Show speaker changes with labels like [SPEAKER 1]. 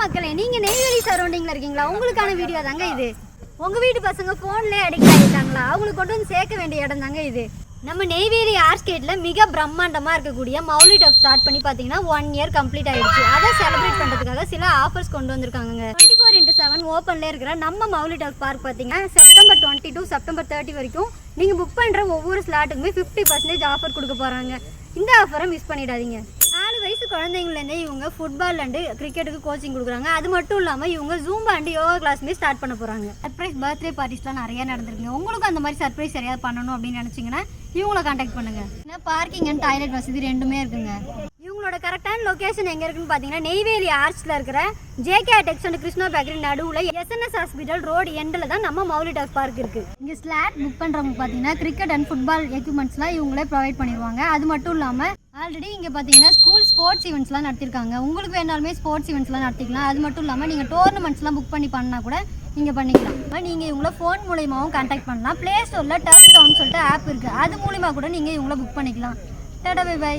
[SPEAKER 1] மக்களே, நீங்க நெய்வேலி சரௌண்டிங்ல இருக்கீங்களா? உங்களுக்கான வீடியோ தாங்க இது. உங்க வீட்டு பசங்க போன்லயே அடிக்ட் ஆகிட்டாங்களா? அவங்களுக்கு கொண்டு வந்து சேர்க்க வேண்டிய இடம் தாங்க இது. நம்ம நெய்வேலி ஆர்ஸ்கேட்ல மிக பிரம்மாண்டமா இருக்கக்கூடிய மௌலிட் ஆஃப் ஸ்டார்ட் பண்ணி பார்த்தீங்கன்னா 1 இயர் கம்ப்ளீட் ஆயிடுச்சு. அதை செலிப்ரேட் பண்றதுக்காக சில ஆஃபர்ஸ் கொண்டு வந்திருக்காங்க. 24x7 ஓப்பன்ல இருக்கிற நம்ம மௌலிட் ஆஃப் பார்க் பார்த்தீங்கன்னா செப்டம்பர் 20 to செப்டம்பர் 30 வரைக்கும் நீங்க புக் பண்ற ஒவ்வொரு ஸ்லாட்டுக்குமே 50% ஆஃபர் கொடுக்க போறாங்க. இந்த ஆஃபரை மிஸ் பண்ணிடாதீங்க. 4 வயசு குழந்தைங்கலேருந்தே இவங்க ஃபுட்பால் அண்டு கிரிக்கெட்டுக்கு கோச்சிங் கொடுக்குறாங்க. அது மட்டும் இல்லாமல் இவங்க ஜூம்பா அண்டு யோகா கிளாஸுமே ஸ்டார்ட் பண்ண போகிறாங்க. சர்ப்ரைஸ் பர்த்டே பார்ட்டிஸ்லாம் நிறைய நடந்திருக்குங்க. உங்களுக்கும் அந்த மாதிரி சர்ப்ரைஸ் சரியாக பண்ணணும் அப்படின்னு நினச்சிங்கன்னா இவங்கள கான்டாக்ட் பண்ணுங்கள். ஏன்னா பார்க்கிங் அண்ட் டாய்லெட் வசதி ரெண்டுமே இருக்குங்க. இவங்களோட கரெக்டான லொக்கேஷன் எங்கே இருக்குன்னு பார்த்தீங்கன்னா நெய்வேலி ஆர்ச்சில் இருக்கிற JK tex and Krishna bakery நடுவில் எஸ்என்எஸ் ஹாஸ்பிட்டல் ரோடு எண்டில் தான் நம்ம மௌலிட் ஆஃப் பார்க் இருக்குது. இங்கே ஸ்லாட் புக் பண்ணுறவங்க பார்த்தீங்கன்னா கிரிக்கெட் அண்ட் ஃபுட்பால் எக்யூப்மெண்ட்ஸ்லாம் இவங்களே ப்ரொவைட் பண்ணிடுவாங்க. அது மட்டும் இல்லாமல் ஆல்ரெடி இங்கே பார்த்தீங்கன்னா ஸ்கூல் ஸ்போர்ட்ஸ் ஈவெண்ட்ஸ்லாம் நடத்திருக்காங்க. உங்களுக்கு வேணாலுமே ஸ்போர்ட்ஸ் ஈவெண்ட்ஸ்லாம் நடத்திக்கலாம். அது மட்டும் இல்லாமல் நீங்கள் டோர்னமெண்ட்ஸ்லாம் புக் பண்ணி பண்ணால் கூட நீங்கள் பண்ணிக்கலாம். நீங்கள் இவங்கள ஃபோன் மூலியமாகவும் கான்டாக்ட் பண்ணலாம். ப்ளே ஸ்டோரில் டர்ஃப் டவுன் சொல்லிட்டு ஆப் இருக்குது. அது மூலிமா கூட நீங்கள் இவங்கள புக் பண்ணிக்கலாம். Tata bye by.